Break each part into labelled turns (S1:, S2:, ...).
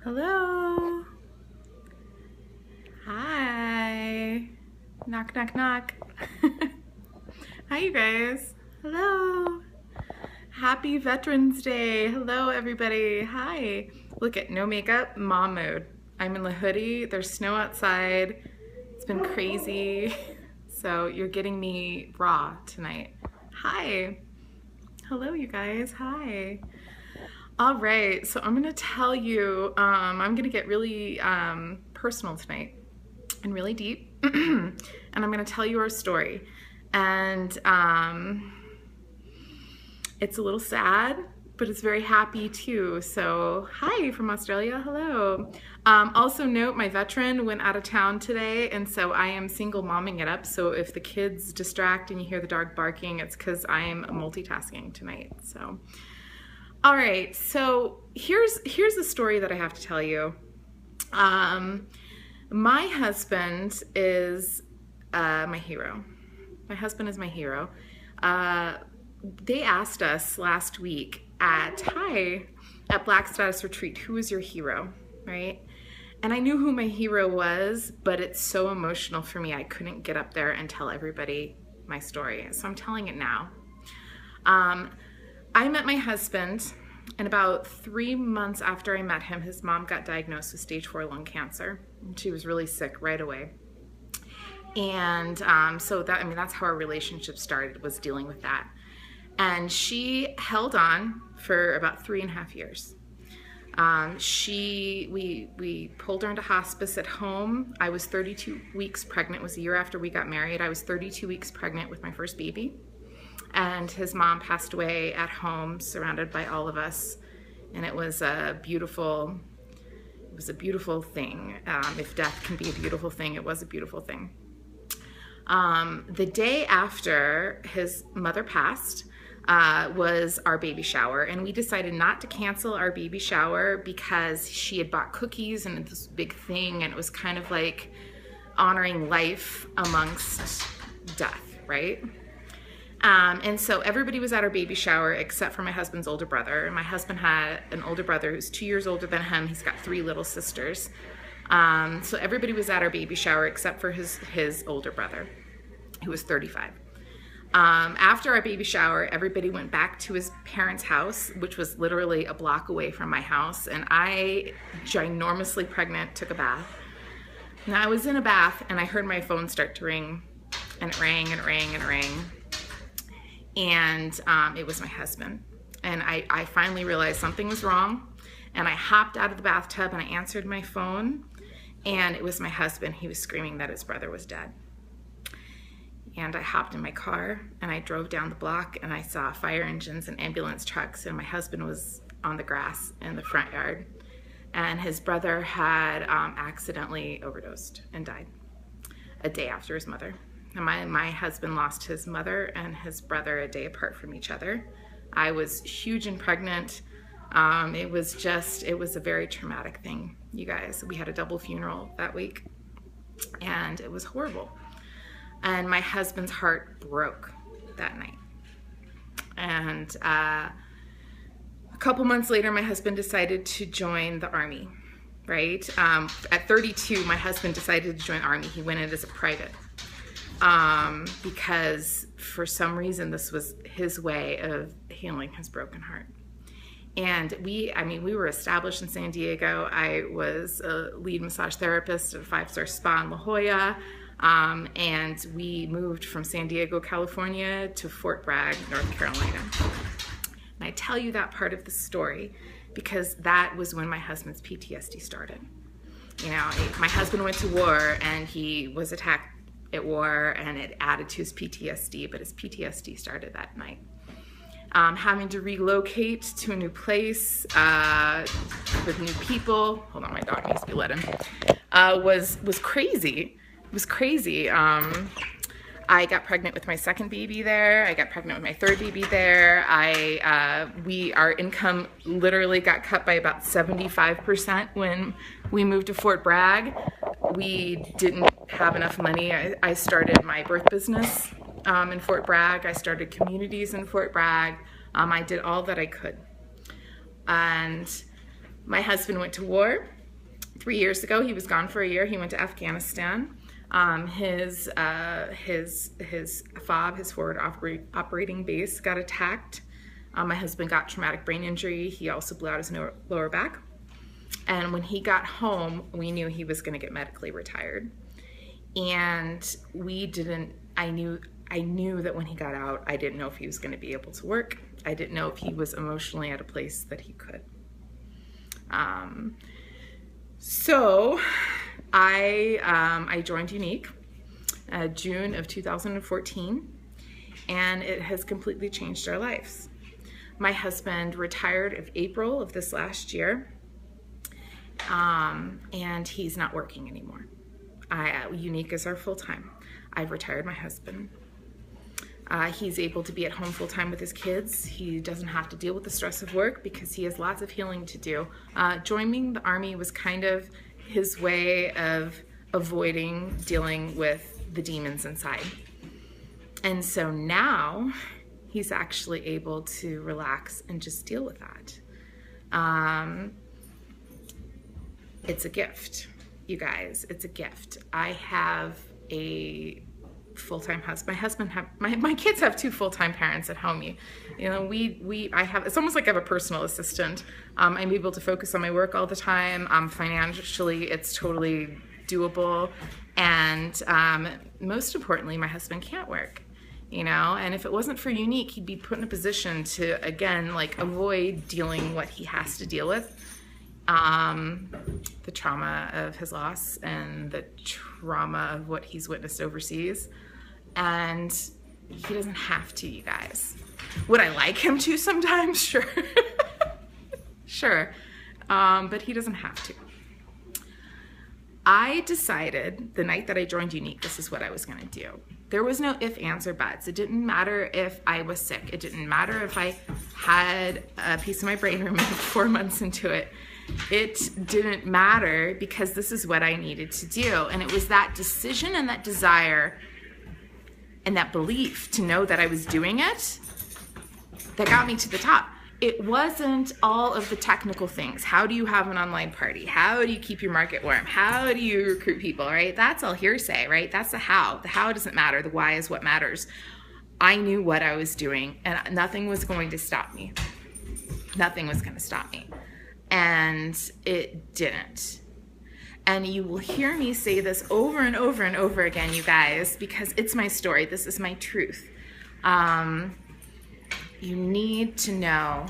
S1: Hello. Hi. Knock, knock, knock. Hi, you guys. Hello. Happy Veterans Day. Hello, everybody. Hi. Look at no makeup, mom mode. I'm in the hoodie. There's snow outside. It's been crazy. So you're getting me raw tonight. Hi. Hello, you guys. Hi. All right, so I'm gonna tell you, I'm gonna get really personal tonight and really deep, and I'm gonna tell you our story. And it's a little sad, but it's very happy too. So hi from Australia, hello. Also note, my veteran went out of town today, and so I am single momming it up. So if the kids distract and you hear the dog barking, it's because I am multitasking tonight, so. All right, so here's a story that I have to tell you. My husband is my hero. My husband is my hero. They asked us last week at Black Status Retreat, who is your hero, right? And I knew who my hero was, but it's so emotional for me. I couldn't get up there and tell everybody my story, so I'm telling it now. I met my husband, and about 3 months after I met him, his mom got diagnosed with stage 4 lung cancer. She was really sick right away. And so that's how our relationship started, was dealing with that. And she held on for about 3.5 years. We pulled her into hospice at home. I was 32 weeks pregnant. It was a year after we got married. I was 32 weeks pregnant with my first baby. And his mom passed away at home, surrounded by all of us, and it was a beautiful thing. If death can be a beautiful thing, it was a beautiful thing. The day after his mother passed was our baby shower, and we decided not to cancel our baby shower because she had bought cookies and this big thing, and it was kind of like honoring life amongst death, right? And so everybody was at our baby shower except for my husband's older brother. And my husband had an older brother who's 2 years older than him. He's got 3 little sisters. So everybody was at our baby shower except for his older brother, who was 35. After our baby shower, everybody went back to his parents' house, which was literally a block away from my house. And I, ginormously pregnant, took a bath. Now I was in a bath and I heard my phone start to ring, and it rang and it rang and it rang. And it was my husband. And I finally realized something was wrong. And I hopped out of the bathtub and I answered my phone. And it was my husband. He was screaming that his brother was dead. And I hopped in my car and I drove down the block and I saw fire engines and ambulance trucks. And my husband was on the grass in the front yard. And his brother had accidentally overdosed and died a day after his mother. And my husband lost his mother and his brother a day apart from each other. I was huge and pregnant. It was a very traumatic thing, you guys. We had a double funeral that week, and it was horrible. And my husband's heart broke that night. And a couple months later, my husband decided to join the Army, right? At 32, my husband decided to join the Army. He went in as a private. Because for some reason this was his way of healing his broken heart. And we were established in San Diego. I was a lead massage therapist at a 5-star spa in La Jolla. And we moved from San Diego, California to Fort Bragg, North Carolina. And I tell you that part of the story because that was when my husband's PTSD started. You know, my husband went to war and he was attacked at war, and it added to his PTSD, but his PTSD started that night. Having to relocate to a new place with new people, hold on, my dog needs to be let in, was crazy. It was crazy. I got pregnant with my second baby there. I got pregnant with my third baby there. Our income literally got cut by about 75% when we moved to Fort Bragg. We didn't have enough money. I started my birth business in Fort Bragg. I started communities in Fort Bragg. I did all that I could. And My husband went to war 3 years ago. He was gone for a year. He went to Afghanistan. His FOB, his forward operating base, got attacked. My husband got traumatic brain injury. He also blew out his lower back. And when he got home, we knew he was going to get medically retired. And I knew that when he got out, I didn't know if he was going to be able to work. I didn't know if he was emotionally at a place that he could. So I joined Younique June of 2014, and it has completely changed our lives. My husband retired in April of this last year, and he's not working anymore. Younique is our full-time. I've retired my husband. He's able to be at home full-time with his kids. He doesn't have to deal with the stress of work because he has lots of healing to do. Joining the Army was kind of his way of avoiding dealing with the demons inside. And so now he's actually able to relax and just deal with that. It's a gift, you guys. It's a gift. I have a full-time husband. My kids have two full-time parents at home. It's almost like I have a personal assistant. I'm able to focus on my work all the time. Financially, it's totally doable. And most importantly, my husband can't work. And if it wasn't for Younique, he'd be put in a position to, again, avoid dealing what he has to deal with. The trauma of his loss and the trauma of what he's witnessed overseas. And he doesn't have to, you guys. Would I like him to sometimes? Sure. Sure. But he doesn't have to. I decided the night that I joined Younique, this is what I was going to do. There was no ifs, ands, or buts. It didn't matter if I was sick. It didn't matter if I had a piece of my brain removed 4 months into it. It didn't matter because this is what I needed to do. And it was that decision and that desire and that belief to know that I was doing it that got me to the top. It wasn't all of the technical things. How do you have an online party? How do you keep your market warm? How do you recruit people, right? That's all hearsay, right? That's the how. The how doesn't matter. The why is what matters. I knew what I was doing, and nothing was going to stop me. Nothing was going to stop me. And it didn't. And you will hear me say this over and over and over again, you guys, because it's my story. This is my truth. You need to know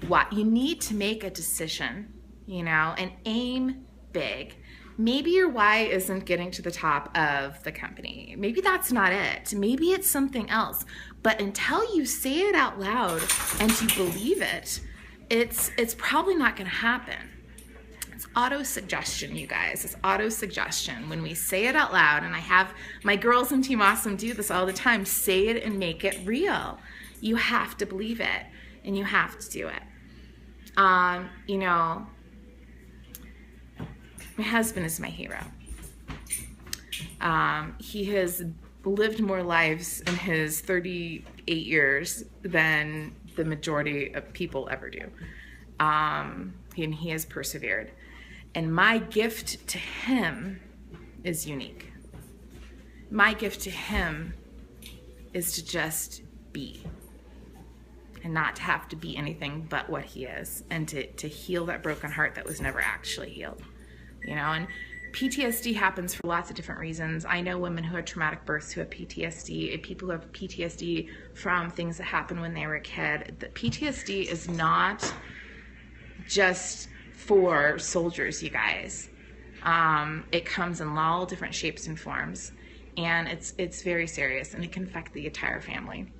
S1: what. You need to make a decision, and aim big. Maybe your why isn't getting to the top of the company. Maybe that's not it. Maybe it's something else. But until you say it out loud and you believe it, it's probably not going to happen. It's auto-suggestion, you guys. It's auto-suggestion. When we say it out loud, and I have my girls in Team Awesome do this all the time, say it and make it real. You have to believe it, and you have to do it. My husband is my hero. He has lived more lives in his 38 years than the majority of people ever do. And he has persevered. And my gift to him is Younique. My gift to him is to just be. And not to have to be anything but what he is. And to heal that broken heart that was never actually healed. And PTSD happens for lots of different reasons. I know women who had traumatic births who have PTSD, people who have PTSD from things that happened when they were a kid. The PTSD is not just for soldiers, you guys. It comes in all different shapes and forms, and it's very serious, and it can affect the entire family.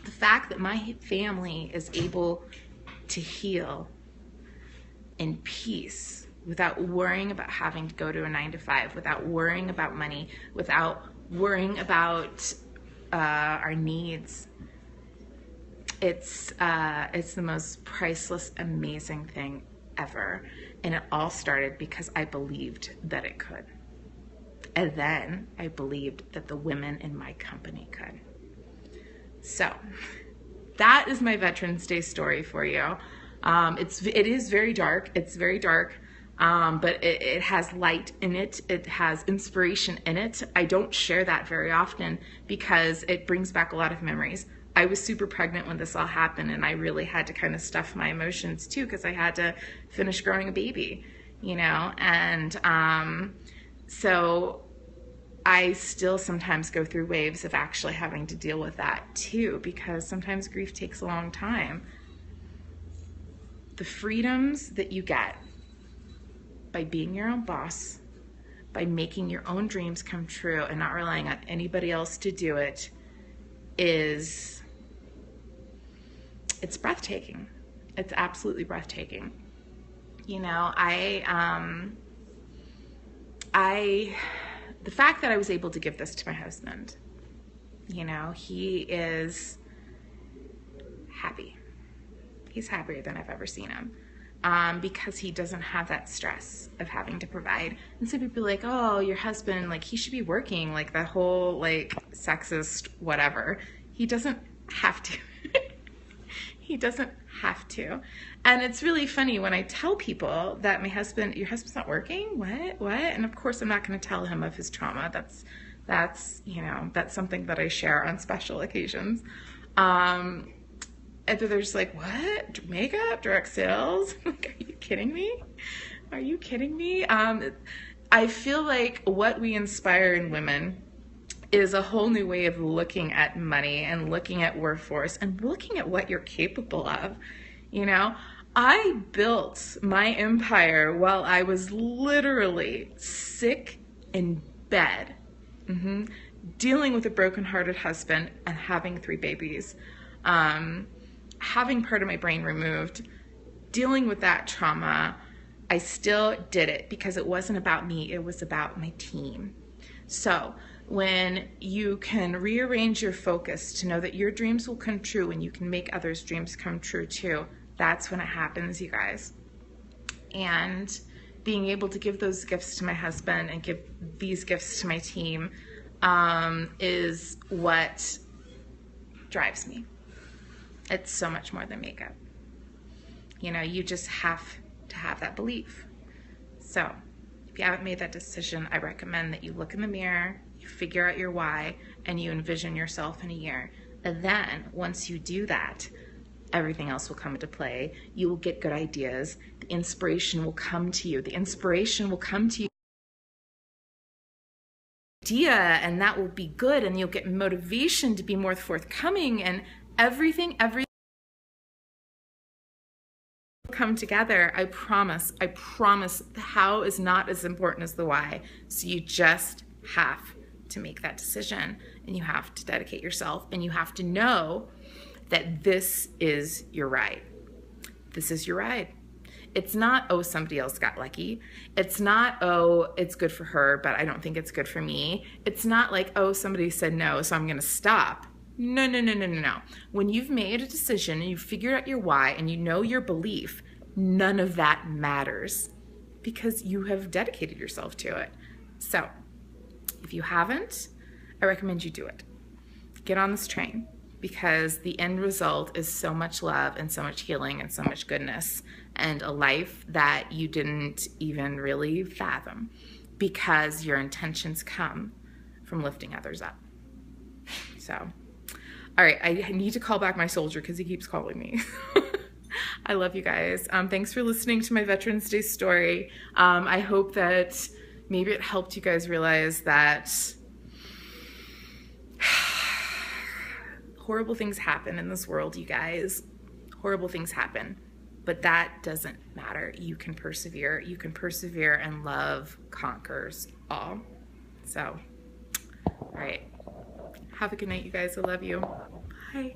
S1: The fact that my family is able to heal in peace without worrying about having to go to a 9-to-5, without worrying about money, without worrying about our needs. It's the most priceless, amazing thing ever. And it all started because I believed that it could. And then I believed that the women in my company could. So that is my Veterans Day story for you. It is very dark. It's very dark. But it has light in it. It has inspiration in it. I don't share that very often because it brings back a lot of memories. I was super pregnant when this all happened, and I really had to kind of stuff my emotions too because I had to finish growing a baby, you know? And so I still sometimes go through waves of actually having to deal with that too, because sometimes grief takes a long time. The freedoms that you get by being your own boss, by making your own dreams come true and not relying on anybody else to do it, it's breathtaking. It's absolutely breathtaking. You know, the fact that I was able to give this to my husband, you know, he is happy. He's happier than I've ever seen him. Because he doesn't have that stress of having to provide. And some people are like, oh, your husband, like, he should be working, like, that whole, like, sexist whatever. He doesn't have to. He doesn't have to. And it's really funny when I tell people that your husband's not working? What? And of course, I'm not going to tell him of his trauma. That's, you know, that's something that I share on special occasions. And they're just like, what? Makeup? Direct sales? Like, are you kidding me? Are you kidding me? I feel like what we inspire in women is a whole new way of looking at money and looking at workforce and looking at what you're capable of. You know, I built my empire while I was literally sick in bed, dealing with a brokenhearted husband and having 3 babies. Having part of my brain removed, dealing with that trauma, I still did it because it wasn't about me, it was about my team. So when you can rearrange your focus to know that your dreams will come true and you can make others' dreams come true too, that's when it happens, you guys. And being able to give those gifts to my husband and give these gifts to my team is what drives me. It's so much more than makeup. You know, you just have to have that belief. So if you haven't made that decision, I recommend that you look in the mirror, you figure out your why, and you envision yourself in a year. And then once you do that, everything else will come into play. You will get good ideas. The inspiration will come to you. The inspiration will come to you. Idea, and that will be good, and you'll get motivation to be more forthcoming, and everything come together. I promise. The how is not as important as the why. So you just have to make that decision, and you have to dedicate yourself, and you have to know that this is your ride. This is your ride. It's not, oh, somebody else got lucky. It's not, oh, it's good for her, but I don't think it's good for me. It's not like, oh, somebody said no, so I'm going to stop. No. When you've made a decision and you've figured out your why and you know your belief, none of that matters because you have dedicated yourself to it. So if you haven't, I recommend you do it. Get on this train because the end result is so much love and so much healing and so much goodness and a life that you didn't even really fathom because your intentions come from lifting others up. So, all right, I need to call back my soldier because he keeps calling me. I love you guys. Thanks for listening to my Veterans Day story. I hope that maybe it helped you guys realize that horrible things happen in this world, you guys. Horrible things happen. But that doesn't matter. You can persevere. You can persevere, and love conquers all. So, all right. Have a good night, you guys. I love you. Bye.